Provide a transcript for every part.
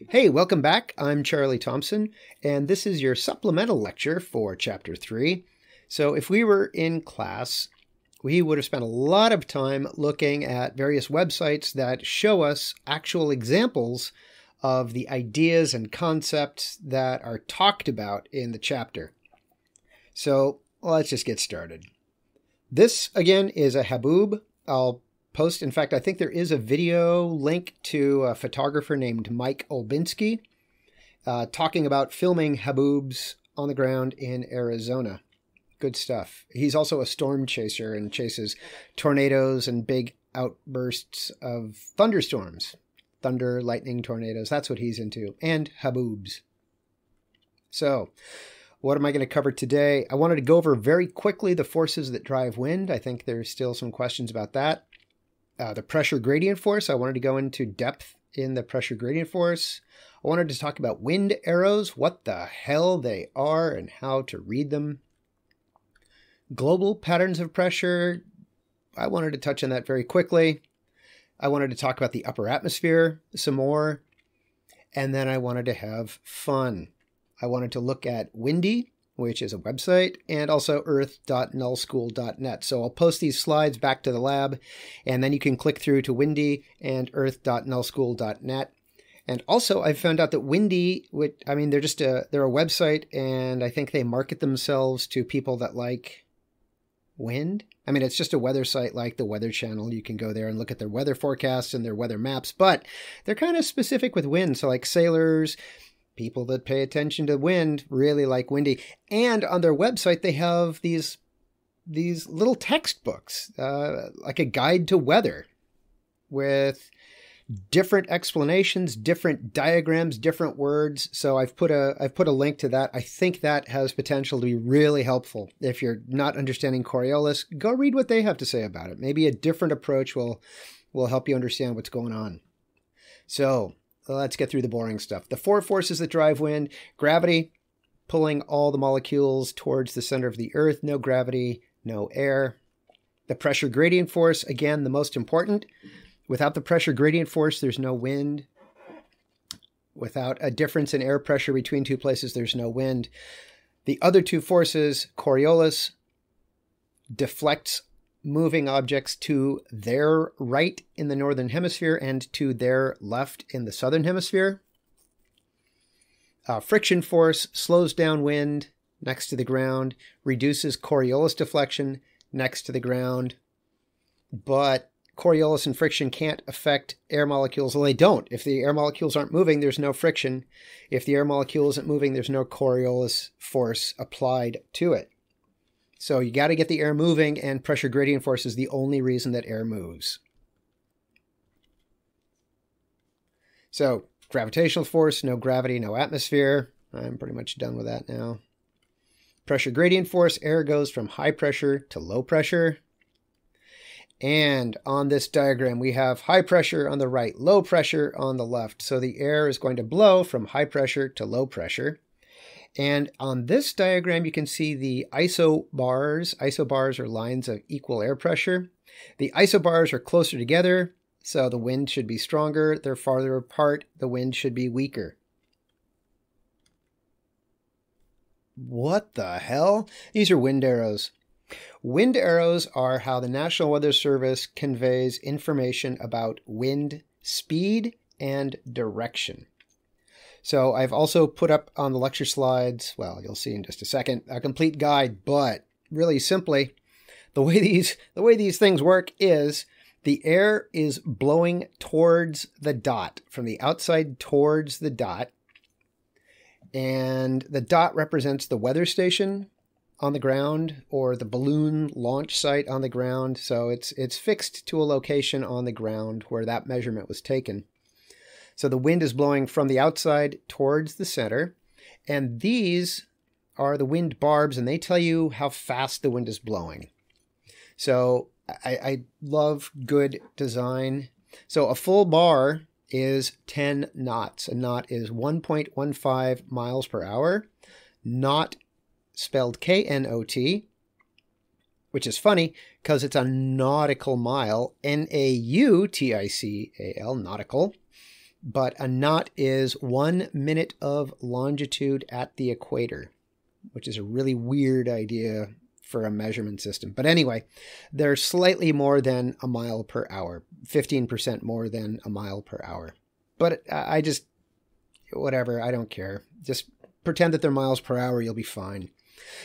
Hey, welcome back. I'm Charlie Thompson, and this is your supplemental lecture for Chapter 3. So if we were in class, we would have spent a lot of time looking at various websites that show us actual examples of the ideas and concepts that are talked about in the chapter. So let's just get started. This, again, is a haboob. I'll post. In fact, I think there is a video link to a photographer named Mike Olbinski talking about filming haboobs on the ground in Arizona. Good stuff. He's also a storm chaser and chases tornadoes and big outbursts of thunderstorms. Thunder, lightning, tornadoes. That's what he's into. And haboobs. So, what am I going to cover today? I wanted to go over very quickly the forces that drive wind. I think there's still some questions about that. The pressure gradient force, I wanted to go into depth in the pressure gradient force. I wanted to talk about wind arrows, what the hell they are and how to read them. Global patterns of pressure, I wanted to touch on that very quickly. I wanted to talk about the upper atmosphere some more. And then I wanted to have fun. I wanted to look at Windy, which is a website, and also earth.nullschool.net. So I'll post these slides back to the lab, and then you can click through to Windy and earth.nullschool.net. And also, I've found out that Windy, they're a website, and I think they market themselves to people that like wind. It's just a weather site like the Weather Channel. You can go there and look at their weather forecasts and their weather maps, but they're kind of specific with wind. So like sailors, people that pay attention to wind really like Windy. And on their website, they have these little textbooks, like a guide to weather with different explanations, different diagrams, different words. So I've put a link to that. I think that has potential to be really helpful. If you're not understanding Coriolis, go read what they have to say about it. Maybe a different approach will help you understand what's going on. So let's get through the boring stuff. The four forces that drive wind: gravity, pulling all the molecules towards the center of the Earth. No gravity, no air. The pressure gradient force, again, the most important. Without the pressure gradient force, there's no wind. Without a difference in air pressure between two places, there's no wind. The other two forces, Coriolis, deflects moving objects to their right in the northern hemisphere and to their left in the southern hemisphere. Friction force slows down wind next to the ground, reduces Coriolis deflection next to the ground, but Coriolis and friction can't affect air molecules. Well, they don't. If the air molecules aren't moving, there's no friction. If the air molecule isn't moving, there's no Coriolis force applied to it. So you got to get the air moving, and pressure gradient force is the only reason that air moves. So gravitational force, no gravity, no atmosphere. I'm pretty much done with that now. Pressure gradient force, air goes from high pressure to low pressure. And on this diagram, we have high pressure on the right, low pressure on the left. So the air is going to blow from high pressure to low pressure. And on this diagram, you can see the isobars. Isobars are lines of equal air pressure. The isobars are closer together, so the wind should be stronger. They're farther apart, the wind should be weaker. What the hell? These are wind arrows. Wind arrows are how the National Weather Service conveys information about wind speed and direction. So I've also put up on the lecture slides, well, you'll see in just a second, a complete guide, but really simply, the way these things work is the air is blowing towards the dot, from the outside towards the dot, and the dot represents the weather station on the ground or the balloon launch site on the ground. So it's fixed to a location on the ground where that measurement was taken. So the wind is blowing from the outside towards the center, and these are the wind barbs, and they tell you how fast the wind is blowing. So I love good design. So a full bar is 10 knots. A knot is 1.15 miles per hour. Knot, spelled K-N-O-T, which is funny because it's a nautical mile, N-A-U-T-I-C-A-L, nautical. but a knot is 1 minute of longitude at the equator, which is a really weird idea for a measurement system. But anyway, they're slightly more than a mile per hour, 15% more than a mile per hour. But I just, whatever, I don't care. Just pretend that they're miles per hour, you'll be fine.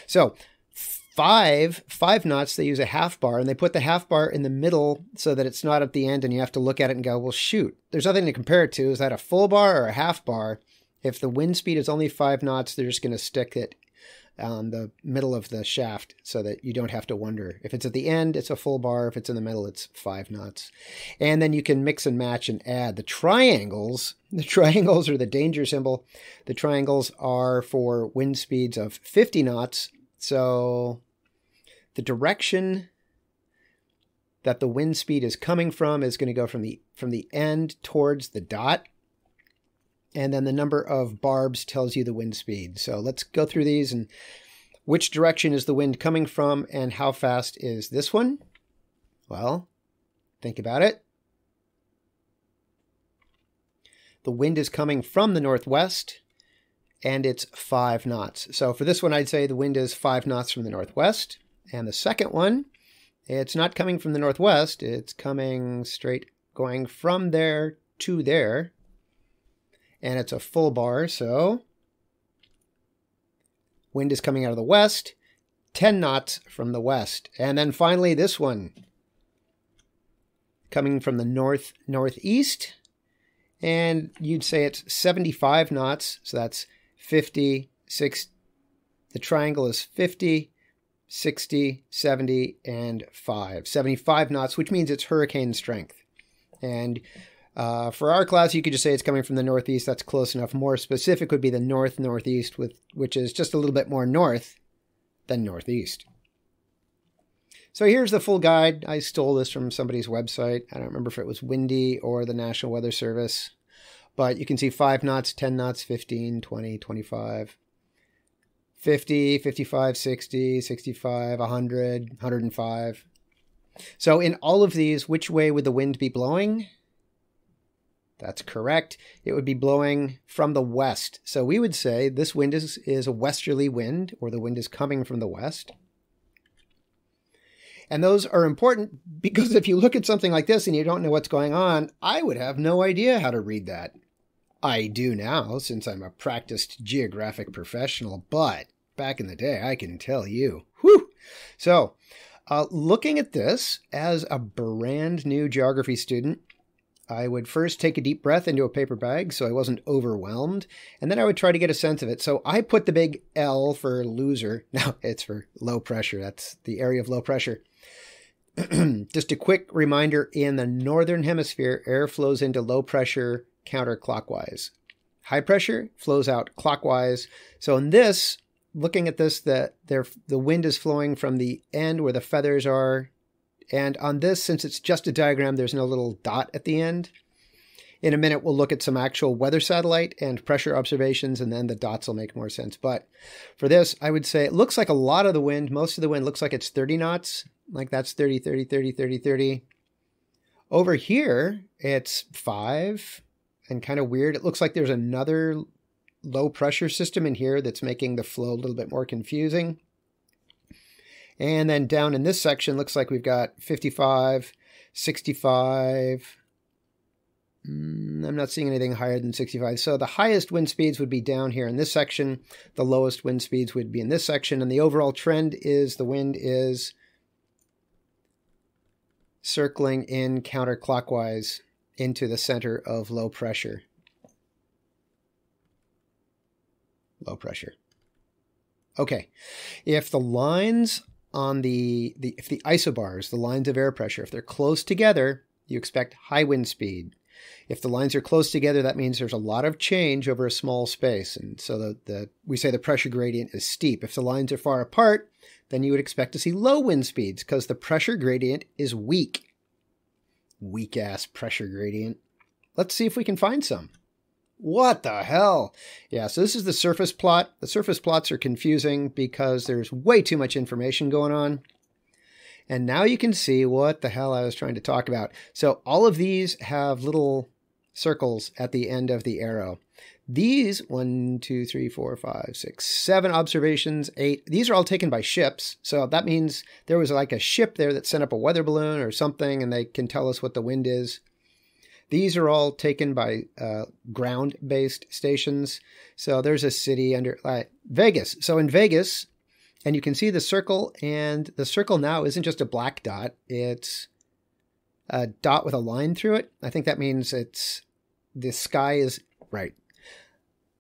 So five knots, they use a half bar, and they put the half bar in the middle so that it's not at the end and you have to look at it and go, well, shoot, there's nothing to compare it to. Is that a full bar or a half bar? If the wind speed is only 5 knots, they're just going to stick it on the middle of the shaft so that you don't have to wonder. If it's at the end, it's a full bar. If it's in the middle, it's 5 knots. And then you can mix and match and add. The triangles are the danger symbol. The triangles are for wind speeds of 50 knots. So the direction that the wind speed is coming from is going to go from the end towards the dot. And then the number of barbs tells you the wind speed. So let's go through these and which direction is the wind coming from and how fast is this one? Well, think about it. The wind is coming from the northwest and it's 5 knots. So for this one, I'd say the wind is 5 knots from the northwest. And the second one, it's not coming from the northwest. It's coming straight, going from there to there. And it's a full bar, so wind is coming out of the west, 10 knots from the west. And then finally this one, coming from the northeast, and you'd say it's 75 knots, so that's 50, 60, the triangle is 50, 60, 70, and 5. 75 knots, which means it's hurricane strength. And for our class, you could just say it's coming from the northeast. That's close enough. More specific would be the northeast, which is just a little bit more north than northeast. So here's the full guide. I stole this from somebody's website. I don't remember if it was Windy or the National Weather Service. But you can see 5 knots, 10 knots, 15, 20, 25, 50, 55, 60, 65, 100, 105. So in all of these, which way would the wind be blowing? That's correct. It would be blowing from the west. So we would say this wind is a westerly wind, or the wind is coming from the west. And those are important because if you look at something like this and you don't know what's going on, I would have no idea how to read that. I do now, since I'm a practiced geographic professional, but back in the day, I can tell you. Whew! So, looking at this as a brand new geography student, I would first take a deep breath into a paper bag so I wasn't overwhelmed, and then I would try to get a sense of it. So I put the big L for loser. No, it's for low pressure. That's the area of low pressure. Just a quick reminder, in the northern hemisphere, air flows into low pressure counterclockwise. High pressure flows out clockwise. So in this, looking at this, the wind is flowing from the end where the feathers are. And on this, since it's just a diagram, there's no little dot at the end. In a minute, we'll look at some actual weather satellite and pressure observations, and then the dots will make more sense. But for this, I would say it looks like a lot of the wind, most of the wind looks like it's 30 knots. Like that's 30, 30, 30, 30, 30. Over here, it's 5 and kind of weird. It looks like there's another low pressure system in here that's making the flow a little bit more confusing. And then down in this section, looks like we've got 55, 65. I'm not seeing anything higher than 65. So the highest wind speeds would be down here in this section. The lowest wind speeds would be in this section. And the overall trend is the wind is circling in counterclockwise into the center of low pressure. Low pressure. Okay. If the lines on if the isobars, the lines of air pressure, if they're close together, you expect high wind speed. If the lines are close together, that means there's a lot of change over a small space. And so we say the pressure gradient is steep. If the lines are far apart, then you would expect to see low wind speeds because the pressure gradient is weak. Weak-ass pressure gradient. Let's see if we can find some. What the hell? Yeah, so this is the surface plot. The surface plots are confusing because there's way too much information going on. And now you can see what the hell I was trying to talk about. So all of these have little circles at the end of the arrow. These 1, 2, 3, 4, 5, 6, 7 observations, 8. These are all taken by ships. So that means there was like a ship there that sent up a weather balloon or something, and they can tell us what the wind is. These are all taken by ground-based stations. So there's a city under Vegas. So in Vegas, and you can see the circle, and the circle now isn't just a black dot. It's a dot with a line through it. I think that means the sky is right.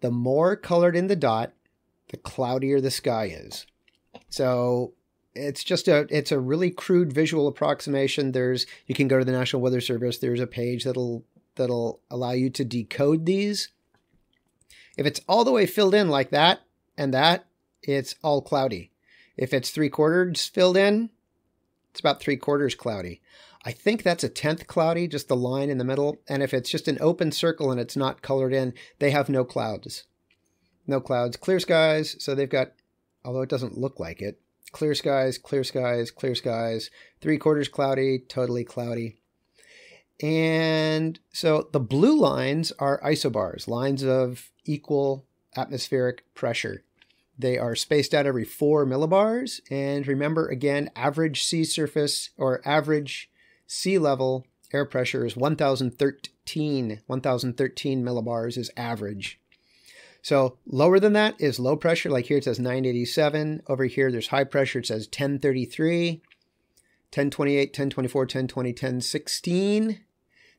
The more colored in the dot, the cloudier the sky is. So it's a really crude visual approximation. You can go to the National Weather Service. There's a page that'll allow you to decode these. If it's all the way filled in like that and that, it's all cloudy. If it's 3/4 filled in, it's about 3/4 cloudy. I think that's a 1/10 cloudy, just the line in the middle. And if it's just an open circle and it's not colored in, they have no clouds. No clouds. Clear skies. So they've got, although it doesn't look like it, clear skies, clear skies, clear skies, 3/4 cloudy, totally cloudy. And so the blue lines are isobars, lines of equal atmospheric pressure. They are spaced out every 4 millibars. And remember, again, average sea surface or average sea level air pressure is 1,013 millibars is average. So lower than that is low pressure. Like here it says 987. Over here there's high pressure. It says 1033, 1028, 1024, 1020, 1016.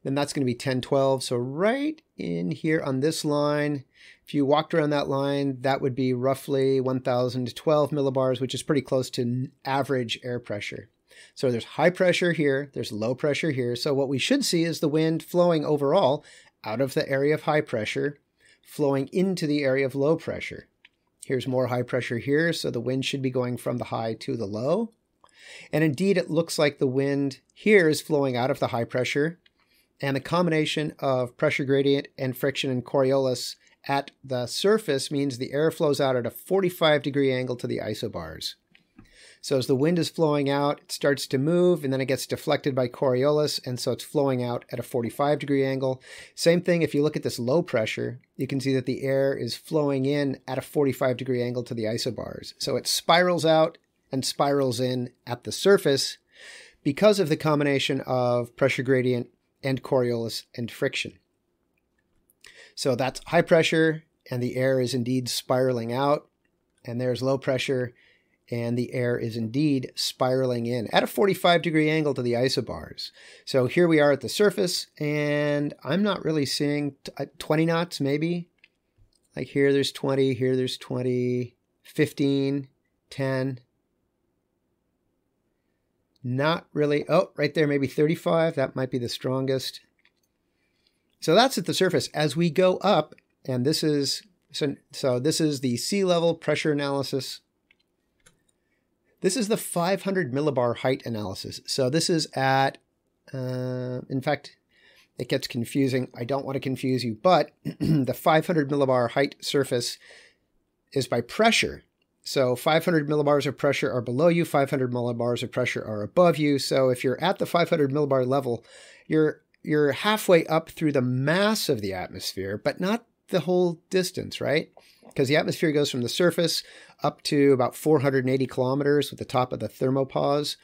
Then that's going to be 1012. So right in here on this line, if you walked around that line, that would be roughly 1,012 millibars, which is pretty close to average air pressure. So there's high pressure here, there's low pressure here. So what we should see is the wind flowing overall out of the area of high pressure, flowing into the area of low pressure. Here's more high pressure here, so the wind should be going from the high to the low. And indeed, it looks like the wind here is flowing out of the high pressure, and the combination of pressure gradient and friction and Coriolis at the surface means the air flows out at a 45-degree angle to the isobars. So as the wind is flowing out, it starts to move, and then it gets deflected by Coriolis, and so it's flowing out at a 45-degree angle. Same thing if you look at this low pressure, you can see that the air is flowing in at a 45-degree angle to the isobars. So it spirals out and spirals in at the surface because of the combination of pressure gradient and Coriolis and friction. So that's high pressure, and the air is indeed spiraling out, and there's low pressure, and the air is indeed spiraling in at a 45-degree angle to the isobars. So here we are at the surface, and I'm not really seeing 20 knots maybe. Like here there's 20, here there's 20, 15, 10. Not really. Oh, right there, maybe 35. That might be the strongest. So that's at the surface. As we go up, and this is, so this is the sea level pressure analysis. This is the 500 millibar height analysis. So this is at, in fact, it gets confusing. I don't want to confuse you, but the 500 millibar height surface is by pressure. So 500 millibars of pressure are below you, 500 millibars of pressure are above you. So if you're at the 500 millibar level, you're halfway up through the mass of the atmosphere, but not the whole distance, right? Because the atmosphere goes from the surface up to about 480 kilometers with the top of the thermopause.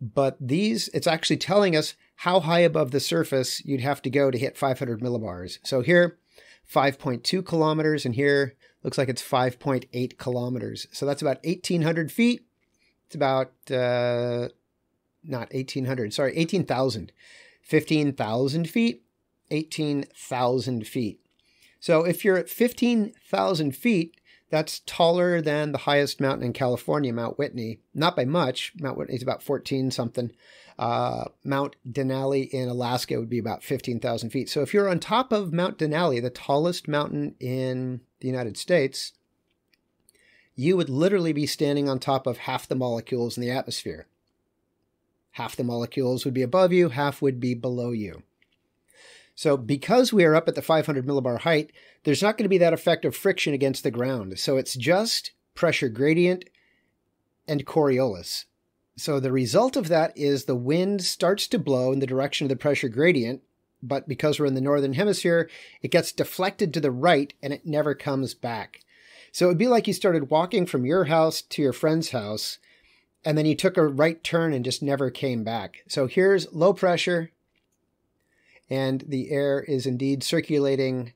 But it's actually telling us how high above the surface you'd have to go to hit 500 millibars. So here, 5.2 kilometers, and here looks like it's 5.8 kilometers. So that's about 1,800 feet. It's about, not 1,800, sorry, 18,000. 15,000 feet, 18,000 feet. So if you're at 15,000 feet, that's taller than the highest mountain in California, Mount Whitney. Not by much. Mount Whitney is about 14 something. Mount Denali in Alaska would be about 15,000 feet. So if you're on top of Mount Denali, the tallest mountain in the United States, you would literally be standing on top of half the molecules in the atmosphere. Half the molecules would be above you, half would be below you. So because we are up at the 500 millibar height, there's not going to be that effect of friction against the ground. So it's just pressure gradient and Coriolis. So the result of that is the wind starts to blow in the direction of the pressure gradient, but because we're in the northern hemisphere, it gets deflected to the right and it never comes back. So it would be like you started walking from your house to your friend's house, and then you took a right turn and just never came back. So here's low pressure, and the air is indeed circulating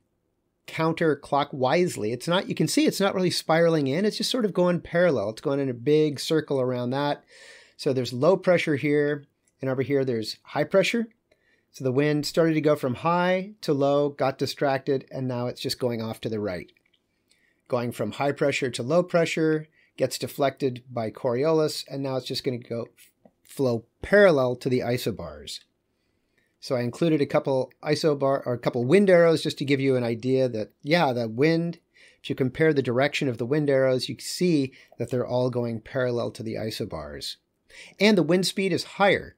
counterclockwise. It's not, you can see it's not really spiraling in, it's just sort of going parallel. It's going in a big circle around that. So there's low pressure here, and over here there's high pressure. So the wind started to go from high to low, got distracted, and now it's just going off to the right. Going from high pressure to low pressure, gets deflected by Coriolis, and now it's just going to flow parallel to the isobars. So I included a couple wind arrows just to give you an idea that, yeah, the wind, if you compare the direction of the wind arrows, you see that they're all going parallel to the isobars. And the wind speed is higher.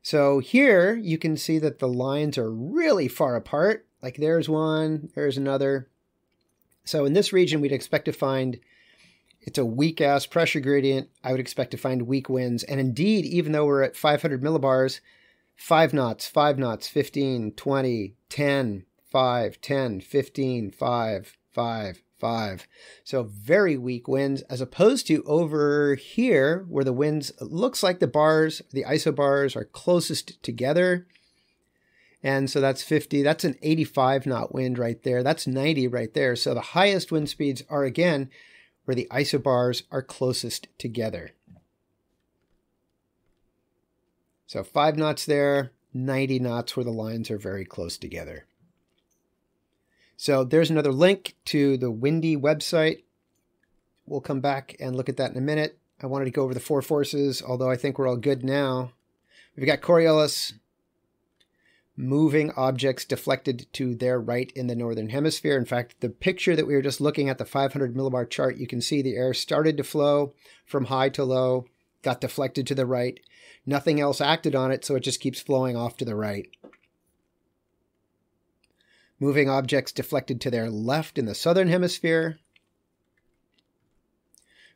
So here you can see that the lines are really far apart. Like there's one, there's another. So in this region, we'd expect to find, it's a weak-ass pressure gradient. I would expect to find weak winds. And indeed, even though we're at 500 millibars, 5 knots, 5 knots, 15, 20, 10, 5, 10, 15, 5, 5, 5. So very weak winds, as opposed to over here where the winds, looks like the isobars are closest together. And so that's 50, that's an 85 knot wind right there. That's 90 right there. So the highest wind speeds are again where the isobars are closest together. So 5 knots there, 90 knots where the lines are very close together. So there's another link to the Windy website. We'll come back and look at that in a minute. I wanted to go over the 4 forces, although I think we're all good now. We've got Coriolis, moving objects deflected to their right in the northern hemisphere. In fact, the picture that we were just looking at, the 500 millibar chart, you can see the air started to flow from high to low, got deflected to the right. Nothing else acted on it, so it just keeps flowing off to the right. Moving objects deflected to their left in the southern hemisphere.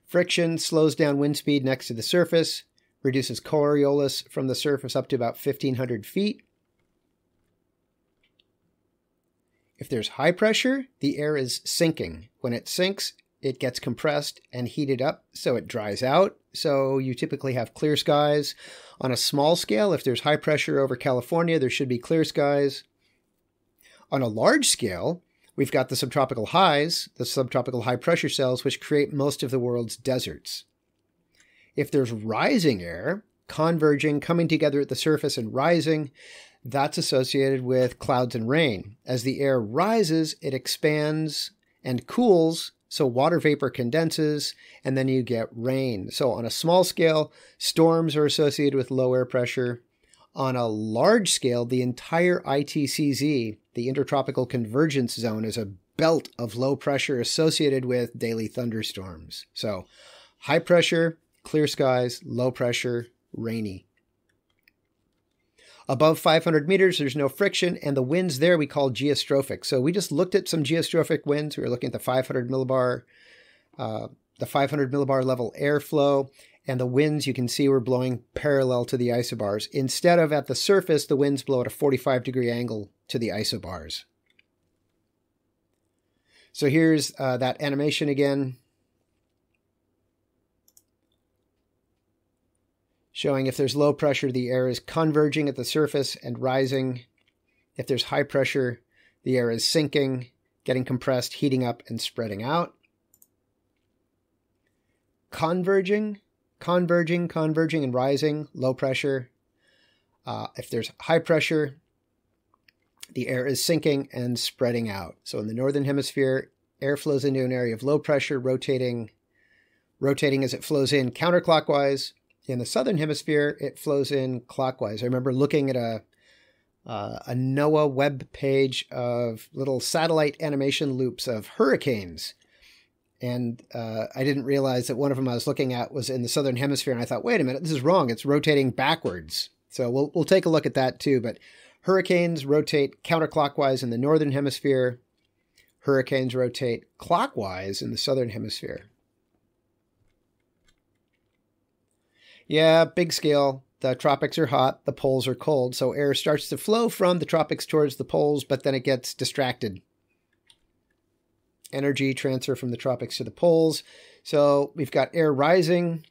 Friction slows down wind speed next to the surface, reduces Coriolis from the surface up to about 1,500 feet. If there's high pressure, the air is sinking. When it sinks, it gets compressed and heated up, so it dries out. So you typically have clear skies. On a small scale, if there's high pressure over California, there should be clear skies. On a large scale, we've got the subtropical highs, the subtropical high pressure cells, which create most of the world's deserts. If there's rising air, converging, coming together at the surface and rising, that's associated with clouds and rain. As the air rises, it expands and cools, so water vapor condenses, and then you get rain. So on a small scale, storms are associated with low air pressure. On a large scale, the entire ITCZ, the Intertropical Convergence Zone, is a belt of low pressure associated with daily thunderstorms. So high pressure, clear skies, low pressure, rainy. Above 500 meters, there's no friction, and the winds there we call geostrophic. So we just looked at some geostrophic winds. We were looking at the 500 millibar level airflow, and the winds you can see were blowing parallel to the isobars. Instead of at the surface, the winds blow at a 45-degree angle to the isobars. So here's that animation again, showing if there's low pressure, the air is converging at the surface and rising. If there's high pressure, the air is sinking, getting compressed, heating up, and spreading out. Converging, and rising, low pressure. If there's high pressure, the air is sinking and spreading out. So in the northern hemisphere, air flows into an area of low pressure, rotating as it flows in counterclockwise. In the southern hemisphere, it flows in clockwise. I remember looking at a NOAA web page of little satellite animation loops of hurricanes. And I didn't realize that one of them I was looking at was in the southern hemisphere. And I thought, wait a minute, this is wrong. It's rotating backwards. So we'll take a look at that too. But hurricanes rotate counterclockwise in the northern hemisphere. Hurricanes rotate clockwise in the southern hemisphere. Yeah, big scale. the tropics are hot, the poles are cold. So air starts to flow from the tropics towards the poles, but then it gets distracted. Energy transfer from the tropics to the poles. So we've got air rising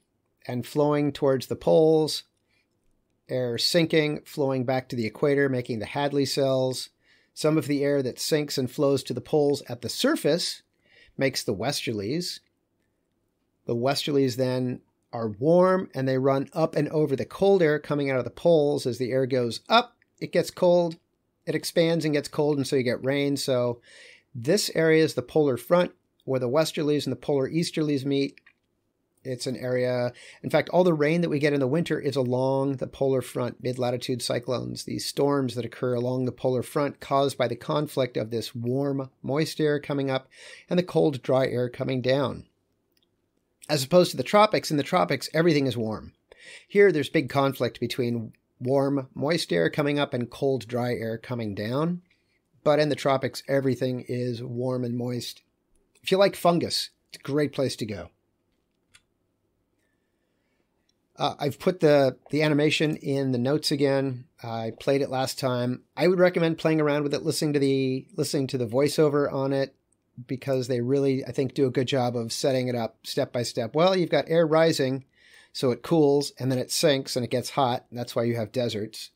and flowing towards the poles, air sinking, flowing back to the equator, making the Hadley cells. Some of the air that sinks and flows to the poles at the surface makes the westerlies. The westerlies then are warm, and they run up and over the cold air coming out of the poles. As the air goes up, it gets cold, it expands and gets cold, and so you get rain. So this area is the polar front where the westerlies and the polar easterlies meet. It's an area, in fact, all the rain that we get in the winter is along the polar front, mid-latitude cyclones, these storms that occur along the polar front caused by the conflict of this warm, moist air coming up and the cold, dry air coming down. As opposed to the tropics, in the tropics, everything is warm. Here, there's big conflict between warm, moist air coming up and cold, dry air coming down. But in the tropics, everything is warm and moist. If you like fungus, it's a great place to go. I've put the animation in the notes again. I played it last time. I would recommend playing around with it, listening to the voiceover on it, because they really, I think, do a good job of setting it up step by step. Well, you've got air rising, so it cools, and then it sinks, and it gets hot. And that's why you have deserts.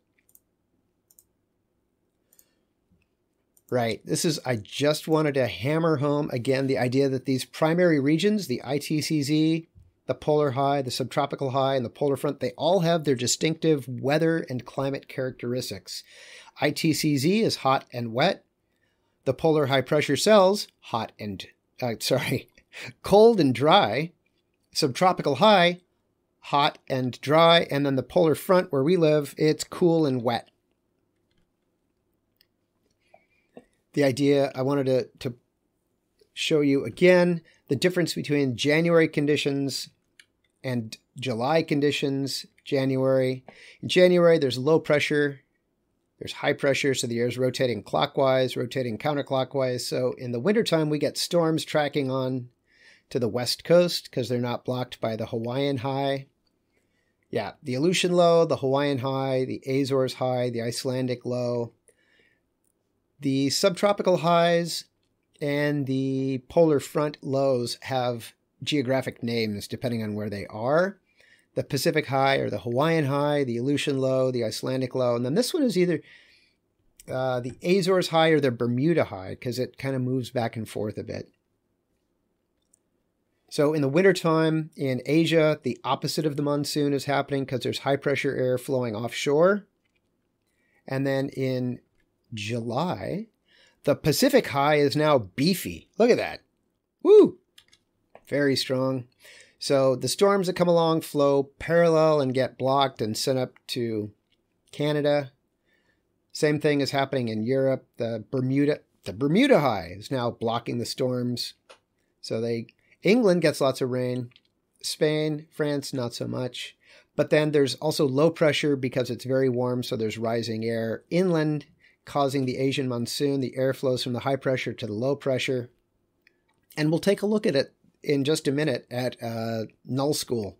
Right. I just wanted to hammer home, again, the idea that these primary regions, the ITCZ, the polar high, the subtropical high, and the polar front, they all have their distinctive weather and climate characteristics. ITCZ is hot and wet. The polar high pressure cells, cold and dry. Subtropical high, hot and dry. And then the polar front where we live, it's cool and wet. The idea, I wanted to show you again the difference between January conditions and July conditions. In January, there's low pressure. There's high pressure, so the air is rotating clockwise, rotating counterclockwise. So in the wintertime, we get storms tracking on to the west coast because they're not blocked by the Hawaiian high. Yeah, the Aleutian low, the Hawaiian high, the Azores high, the Icelandic low. The subtropical highs and the polar front lows have geographic names depending on where they are. The Pacific high or the Hawaiian high, the Aleutian low, the Icelandic low. And then this one is either the Azores high or the Bermuda high, because it kind of moves back and forth a bit. So in the wintertime in Asia, the opposite of the monsoon is happening because there's high pressure air flowing offshore. And then in July, the Pacific high is now beefy. Look at that. Woo! Very strong. So the storms that come along flow parallel and get blocked and sent up to Canada. Same thing is happening in Europe. The Bermuda high is now blocking the storms. So England gets lots of rain. Spain, France, not so much. But then there's also low pressure because it's very warm, so there's rising air inland, causing the Asian monsoon. The air flows from the high pressure to the low pressure. And we'll take a look at it in just a minute at Null School.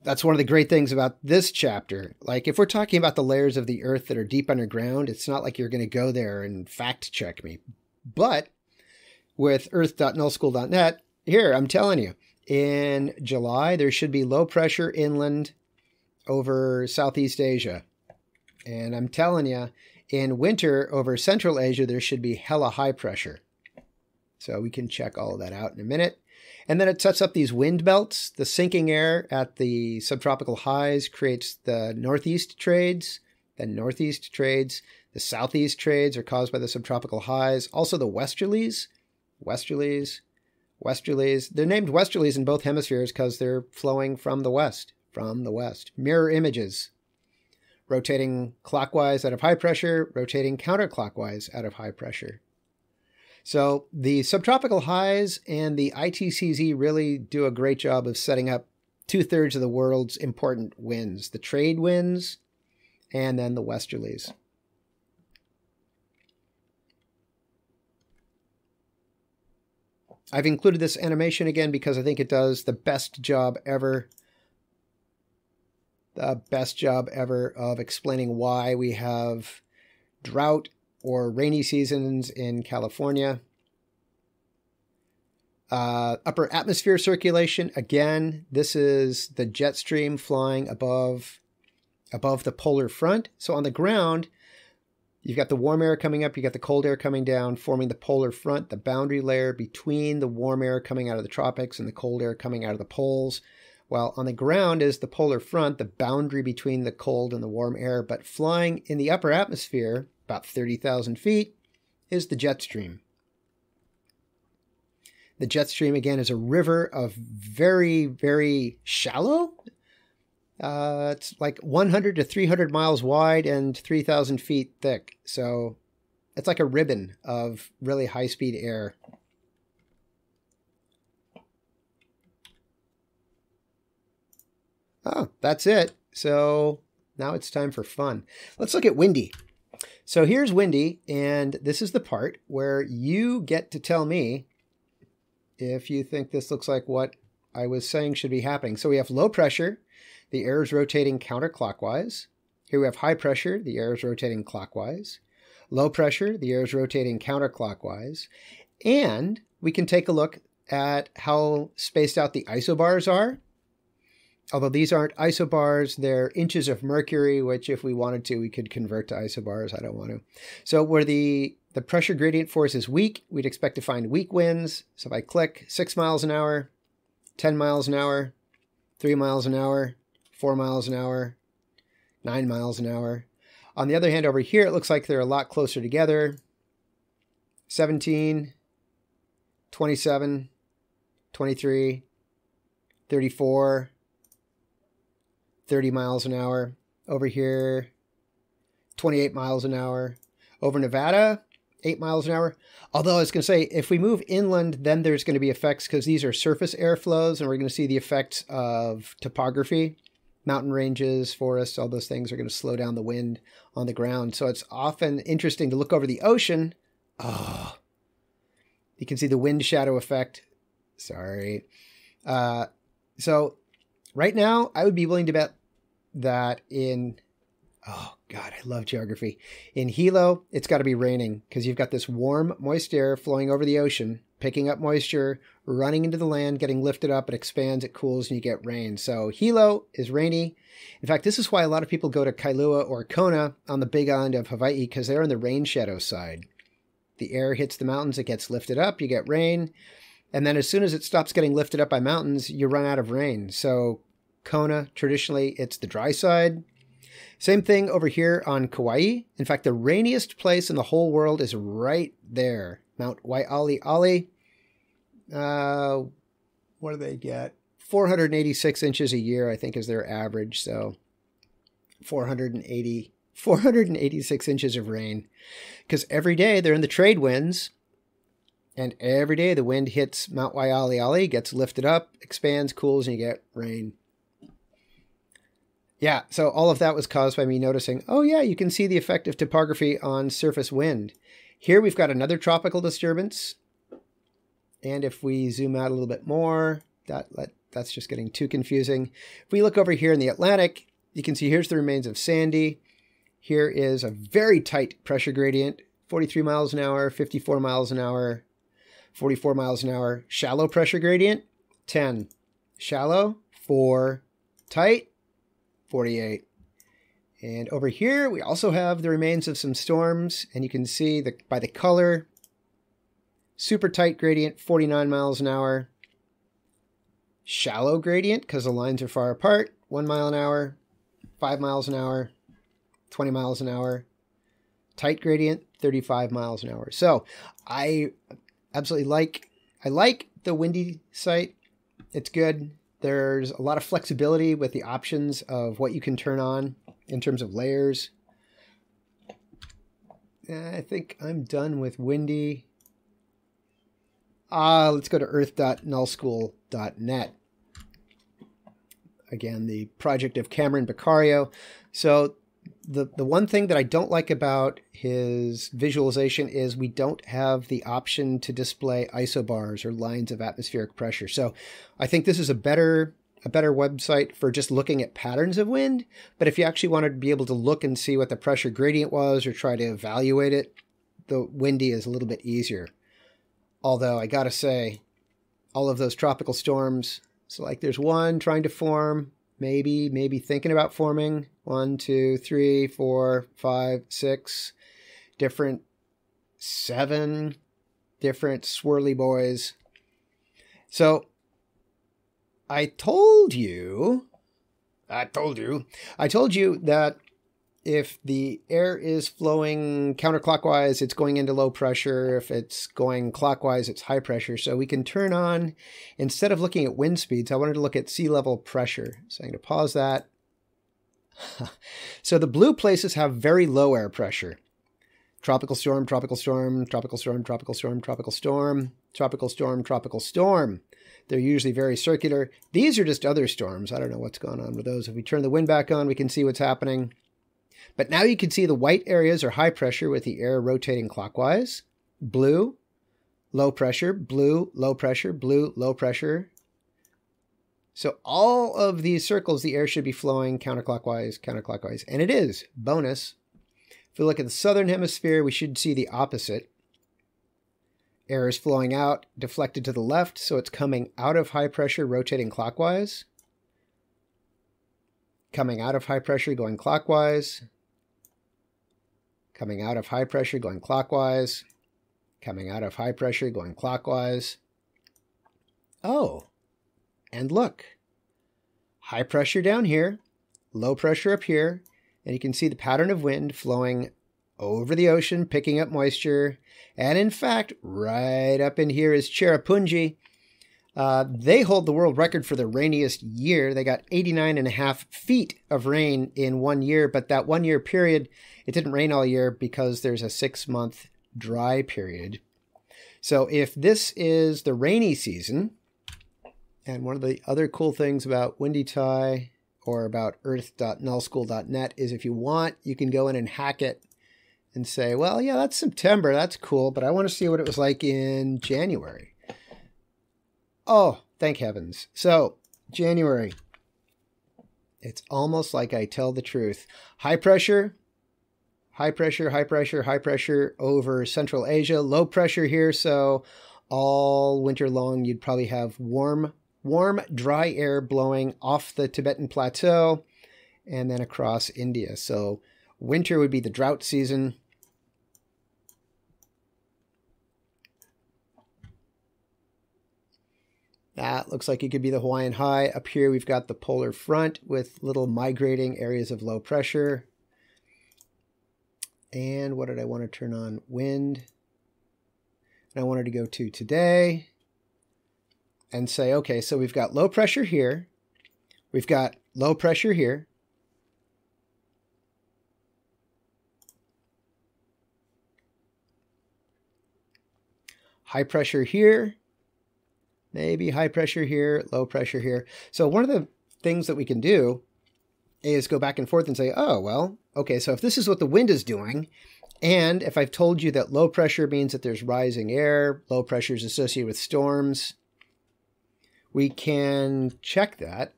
That's one of the great things about this chapter. Like, if we're talking about the layers of the Earth that are deep underground, it's not like you're going to go there and fact check me. But with earth.nullschool.net, here, I'm telling you, in July, there should be low pressure inland over Southeast Asia. And I'm telling you, in winter over Central Asia, there should be hella high pressure. So we can check all of that out in a minute. And then it sets up these wind belts. The sinking air at the subtropical highs creates the northeast trades. The northeast trades. The southeast trades are caused by the subtropical highs. Also the westerlies. Westerlies. They're named westerlies in both hemispheres because they're flowing from the west. Mirror images. Rotating clockwise out of high pressure, rotating counterclockwise out of high pressure. So the subtropical highs and the ITCZ really do a great job of setting up 2/3 of the world's important winds, the trade winds and then the westerlies. I've included this animation again because I think it does the best job ever the best job ever of explaining why we have drought or rainy seasons in California. Upper atmosphere circulation. Again, this is the jet stream flying above the polar front. So on the ground, you've got the warm air coming up, you got the cold air coming down, forming the polar front, the boundary layer between the warm air coming out of the tropics and the cold air coming out of the poles. While on the ground is the polar front, the boundary between the cold and the warm air. But flying in the upper atmosphere, about 30,000 feet, is the jet stream. The jet stream, again, is a river of very, very shallow. It's like 100 to 300 miles wide and 3,000 feet thick. So it's like a ribbon of really high-speed air. Oh, that's it. So now it's time for fun. Let's look at windy. So here's windy, and this is the part where you get to tell me if you think this looks like what I was saying should be happening. So we have low pressure. The air is rotating counterclockwise. Here we have high pressure. The air is rotating clockwise. Low pressure. The air is rotating counterclockwise. And we can take a look at how spaced out the isobars are. Although these aren't isobars, they're inches of mercury, which if we wanted to, we could convert to isobars. I don't want to. So where the pressure gradient force is weak, we'd expect to find weak winds. So if I click 6 miles an hour, 10 miles an hour, 3 miles an hour, 4 miles an hour, 9 miles an hour. On the other hand, over here, it looks like they're a lot closer together. 17, 27, 23, 34, 30 miles an hour. Over here, 28 miles an hour. Over Nevada, 8 miles an hour. Although I was going to say, if we move inland, then there's going to be effects because these are surface airflows, and we're going to see the effects of topography. Mountain ranges, forests, all those things are going to slow down the wind on the ground. So it's often interesting to look over the ocean. Oh, you can see the wind shadow effect. Sorry. So right now, I would be willing to bet that in, oh God, I love geography. In Hilo, it's got to be raining because you've got this warm, moist air flowing over the ocean, picking up moisture, running into the land, getting lifted up, it expands, it cools, and you get rain. So Hilo is rainy. In fact, this is why a lot of people go to Kailua or Kona on the big island of Hawaii because they're on the rain shadow side. The air hits the mountains, it gets lifted up, you get rain. And then as soon as it stops getting lifted up by mountains, you run out of rain. So Kona, traditionally, it's the dry side. Same thing over here on Kauai. In fact, the rainiest place in the whole world is right there. Mount Waialeale. What do they get? 486 inches a year, I think, is their average. So 486 inches of rain. Because every day they're in the trade winds. And every day the wind hits Mount Waialeale, gets lifted up, expands, cools, and you get rain. Yeah, so all of that was caused by me noticing, oh yeah, you can see the effect of topography on surface wind. Here we've got another tropical disturbance. And if we zoom out a little bit more, that's just getting too confusing. If we look over here in the Atlantic, you can see here's the remains of Sandy. Here is a very tight pressure gradient, 43 miles an hour, 54 miles an hour, 44 miles an hour. Shallow pressure gradient, 10. Shallow, 4. Tight, 48. And over here, we also have the remains of some storms. And you can see by the color, super tight gradient, 49 miles an hour. Shallow gradient, because the lines are far apart, 1 mile an hour, 5 miles an hour, 20 miles an hour. Tight gradient, 35 miles an hour. So I absolutely like the windy site. It's good. There's a lot of flexibility with the options of what you can turn on in terms of layers. I think I'm done with windy. Let's go to earth.nullschool.net. Again, the project of Cameron Beccario. So the one thing that I don't like about his visualization is we don't have the option to display isobars or lines of atmospheric pressure. So I think this is a better a better website for just looking at patterns of wind. But if you actually wanted to be able to look and see what the pressure gradient was or try to evaluate it, the windy is a little bit easier. Although I gotta say, all of those tropical storms, so like there's one trying to form, maybe thinking about forming, 1, 2, 3, 4, 5, 6 different, 7 different swirly boys. So I told you that if the air is flowing counterclockwise, it's going into low pressure. If it's going clockwise, it's high pressure. So we can turn on, instead of looking at wind speeds, I wanted to look at sea level pressure. So I'm going to pause that. So the blue places have very low air pressure. Tropical storm, tropical storm, tropical storm, tropical storm, tropical storm, tropical storm, tropical storm. They're usually very circular. These are just other storms. I don't know what's going on with those. If we turn the wind back on, we can see what's happening. But now you can see the white areas are high pressure with the air rotating clockwise. Blue, low pressure, blue, low pressure, blue, low pressure. So all of these circles, the air should be flowing counterclockwise, counterclockwise. And it is. Bonus. If we look at the southern hemisphere, we should see the opposite. Air is flowing out, deflected to the left, so it's coming out of high pressure, rotating clockwise. Coming out of high pressure, going clockwise. Coming out of high pressure, going clockwise. Coming out of high pressure, going clockwise. Oh, and look. High pressure down here, low pressure up here, and you can see the pattern of wind flowing over the ocean, picking up moisture. And in fact, right up in here is Cherrapunji. They hold the world record for the rainiest year. They got 89.5 feet of rain in 1 year, but that 1 year period, it didn't rain all year because there's a 6-month dry period. So if this is the rainy season, and one of the other cool things about WindyTie or about earth.nullschool.net is if you want, you can go in and hack it and say, well, yeah, that's September. That's cool, but I want to see what it was like in January. Oh, thank heavens. So, January. It's almost like I tell the truth. High pressure, high pressure, high pressure, high pressure over Central Asia. Low pressure here, so all winter long you'd probably have warm, dry air blowing off the Tibetan Plateau and then across India. So winter would be the drought season. That looks like it could be the Hawaiian High. Up here we've got the polar front with little migrating areas of low pressure. And what did I want to turn on? Wind. And I wanted to go to today and say, okay, so we've got low pressure here. We've got low pressure here. High pressure here. Maybe high pressure here, low pressure here. So one of the things that we can do is go back and forth and say, oh, well, okay, so if this is what the wind is doing, and if I've told you that low pressure means that there's rising air, low pressure is associated with storms, we can check that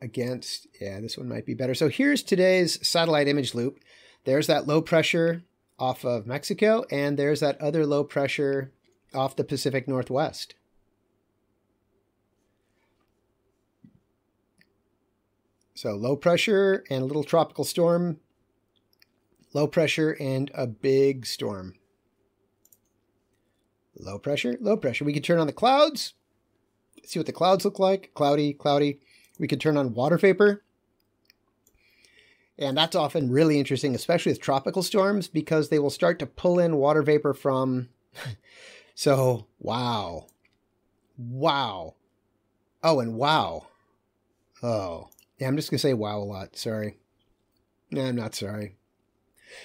against, yeah, this one might be better. So here's today's satellite image loop. There's that low pressure off of Mexico, and there's that other low pressure off the Pacific Northwest. So low pressure and a little tropical storm, low pressure and a big storm. Low pressure, low pressure. We can turn on the clouds, see what the clouds look like. Cloudy, cloudy. We could turn on water vapor. And that's often really interesting, especially with tropical storms, because they will start to pull in water vapor from... So, wow. Wow. Oh, and wow. Oh. Yeah, I'm just going to say wow a lot. Sorry. No, I'm not sorry.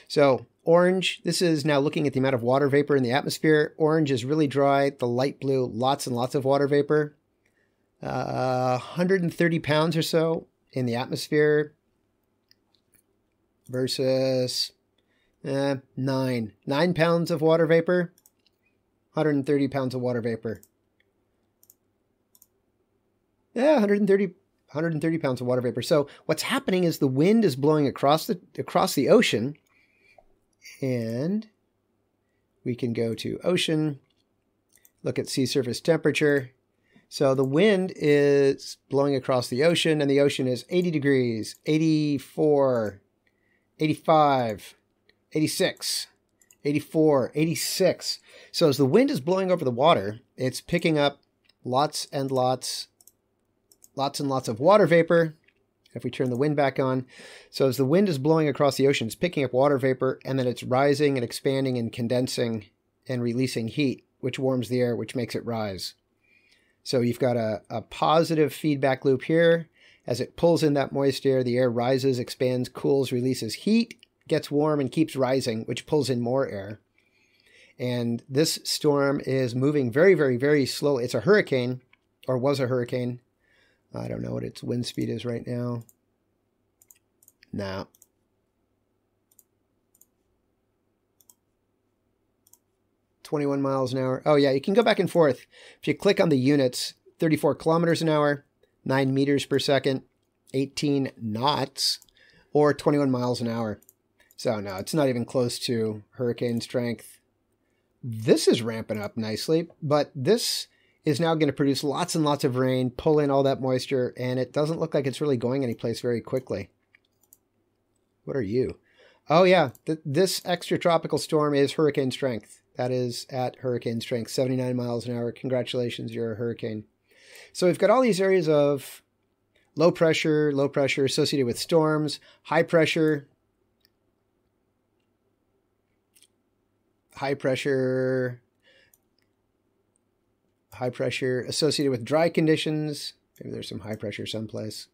So, orange, this is now looking at the amount of water vapor in the atmosphere. Orange is really dry. The light blue, lots and lots of water vapor. 130 pounds or so in the atmosphere. Versus 9 pounds of water vapor, 130 pounds of water vapor. Yeah, 130 pounds of water vapor. So what's happening is the wind is blowing across the ocean, and we can go to ocean, look at sea surface temperature. So the wind is blowing across the ocean, and the ocean is 80 degrees, 84, 85, 86, 84, 86. So as the wind is blowing over the water, it's picking up lots and lots of water vapor. If we turn the wind back on, so as the wind is blowing across the ocean, it's picking up water vapor, and then it's rising and expanding and condensing and releasing heat, which warms the air, which makes it rise. So you've got a positive feedback loop here. As it pulls in that moist air, the air rises, expands, cools, releases heat, gets warm, and keeps rising, which pulls in more air. And this storm is moving very, very, very slowly. It's a hurricane, or was a hurricane. I don't know what its wind speed is right now. Nah. .21 miles an hour. Oh yeah, you can go back and forth. If you click on the units, 34 kilometers an hour, 9 meters per second, 18 knots, or 21 miles an hour. So no, it's not even close to hurricane strength. This is ramping up nicely, but this is now going to produce lots and lots of rain, pull in all that moisture, and it doesn't look like it's really going anyplace very quickly. What are you? Oh yeah, this extratropical storm is hurricane strength. That is at hurricane strength, 79 miles an hour. Congratulations, you're a hurricane. So we've got all these areas of low pressure associated with storms, high pressure associated with dry conditions. Maybe there's some high pressure someplace.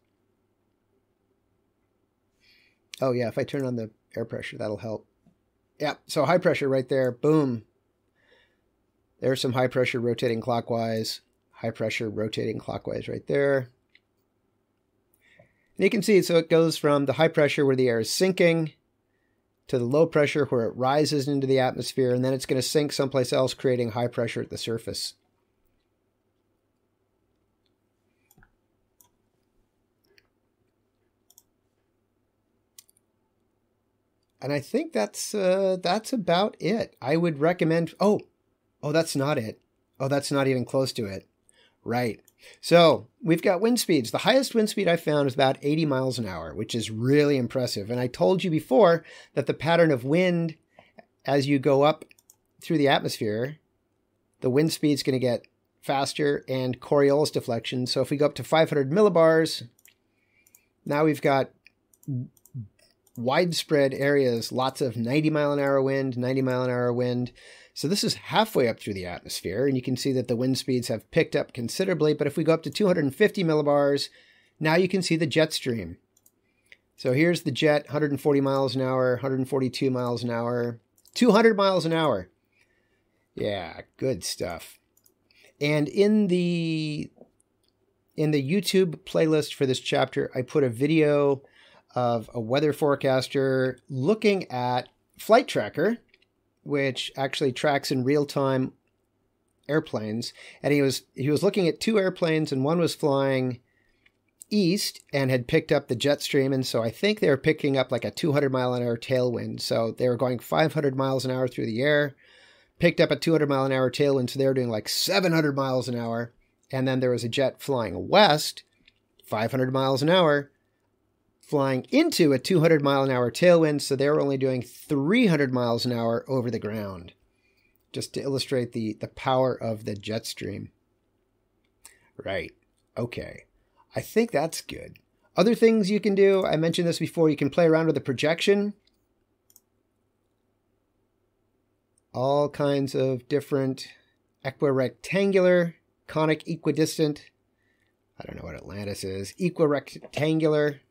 Oh yeah, if I turn on the air pressure, that'll help. Yeah, so high pressure right there, boom. There's some high pressure rotating clockwise. High pressure rotating clockwise right there. And you can see, so it goes from the high pressure where the air is sinking to the low pressure where it rises into the atmosphere, and then it's going to sink someplace else, creating high pressure at the surface. And I think that's about it. I would recommend... Oh, that's not it. Oh, that's not even close to it. Right. So we've got wind speeds. The highest wind speed I found is about 80 miles an hour, which is really impressive. And I told you before that the pattern of wind, as you go up through the atmosphere, the wind speed is going to get faster and Coriolis deflection. So if we go up to 500 millibars, now we've got widespread areas, lots of 90 mile an hour wind, 90 mile an hour wind. So this is halfway up through the atmosphere, and you can see that the wind speeds have picked up considerably. But if we go up to 250 millibars, now you can see the jet stream. So here's the jet, 140 miles an hour, 142 miles an hour, 200 miles an hour. Yeah, good stuff. And in the YouTube playlist for this chapter, I put a video of a weather forecaster looking at Flight Tracker, which actually tracks in real time airplanes. And he was looking at two airplanes, and one was flying east and had picked up the jet stream. And so I think they were picking up like a 200 mile an hour tailwind. So they were going 500 miles an hour through the air, picked up a 200 mile an hour tailwind. So they were doing like 700 miles an hour. And then there was a jet flying west, 500 miles an hour, flying into a 200 mile an hour tailwind, so they were only doing 300 miles an hour over the ground, just to illustrate the power of the jet stream. Right. Okay. I think that's good. Other things you can do, I mentioned this before, you can play around with the projection. All kinds of different equirectangular, conic, equidistant. I don't know what Atlantis is. Equirectangular.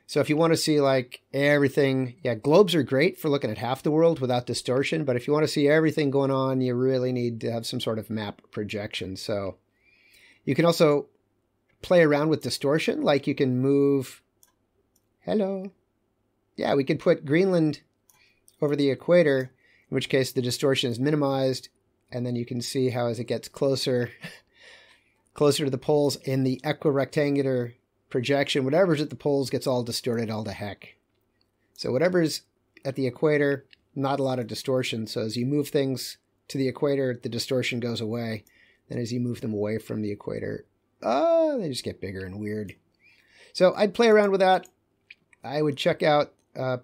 So if you want to see like everything, yeah, globes are great for looking at half the world without distortion. But if you want to see everything going on, you really need to have some sort of map projection. So you can also play around with distortion. Like you can move, hello. Yeah, we could put Greenland over the equator, in which case the distortion is minimized. And then you can see how as it gets closer, closer to the poles in the equirectangular projection, whatever's at the poles gets all distorted all to heck. So whatever's at the equator, not a lot of distortion. So as you move things to the equator, the distortion goes away. And as you move them away from the equator, they just get bigger and weird. So I'd play around with that. I would check out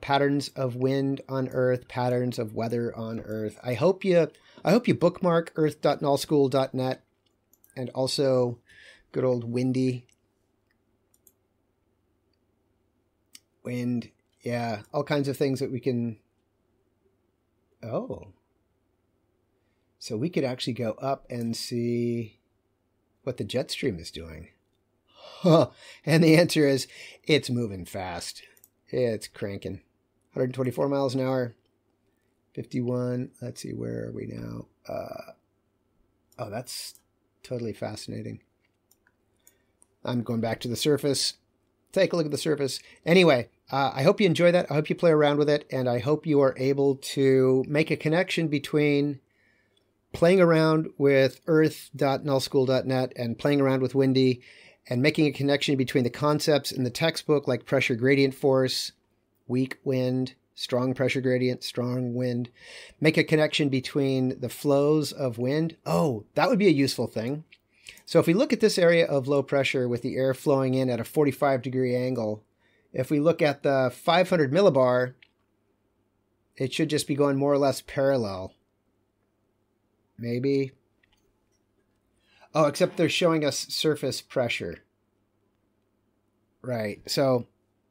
patterns of wind on Earth, patterns of weather on Earth. I hope you bookmark earth.nullschool.net and also good old Windy. Wind, yeah, all kinds of things that we can... Oh. So we could actually go up and see what the jet stream is doing. Huh. And the answer is, it's moving fast. It's cranking. 124 miles an hour. 51. Let's see, where are we now? Oh, that's totally fascinating. I'm going back to the surface. Take a look at the surface. Anyway, I hope you enjoy that. I hope you play around with it. And I hope you are able to make a connection between playing around with earth.nullschool.net and playing around with Windy and making a connection between the concepts in the textbook like pressure gradient force, weak wind, strong pressure gradient, strong wind. Make a connection between the flows of wind. Oh, that would be a useful thing. So if we look at this area of low pressure with the air flowing in at a 45-degree angle, if we look at the 500 millibar, it should just be going more or less parallel. Maybe. Oh, except they're showing us surface pressure. Right. So,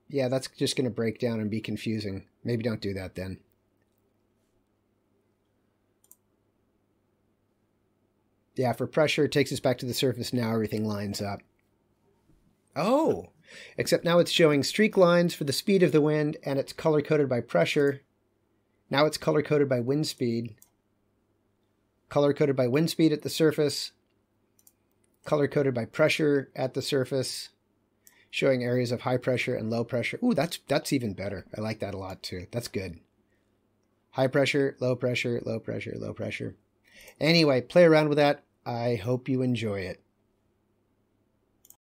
yeah, that's just going to break down and be confusing. Maybe don't do that then. Yeah, for pressure, it takes us back to the surface. Now everything lines up. Oh, except now it's showing streak lines for the speed of the wind, and it's color-coded by pressure. Now it's color-coded by wind speed. Color-coded by wind speed at the surface. Color-coded by pressure at the surface. Showing areas of high pressure and low pressure. Ooh, that's even better. I like that a lot too. That's good. High pressure, low pressure, low pressure, low pressure. Anyway, play around with that. I hope you enjoy it.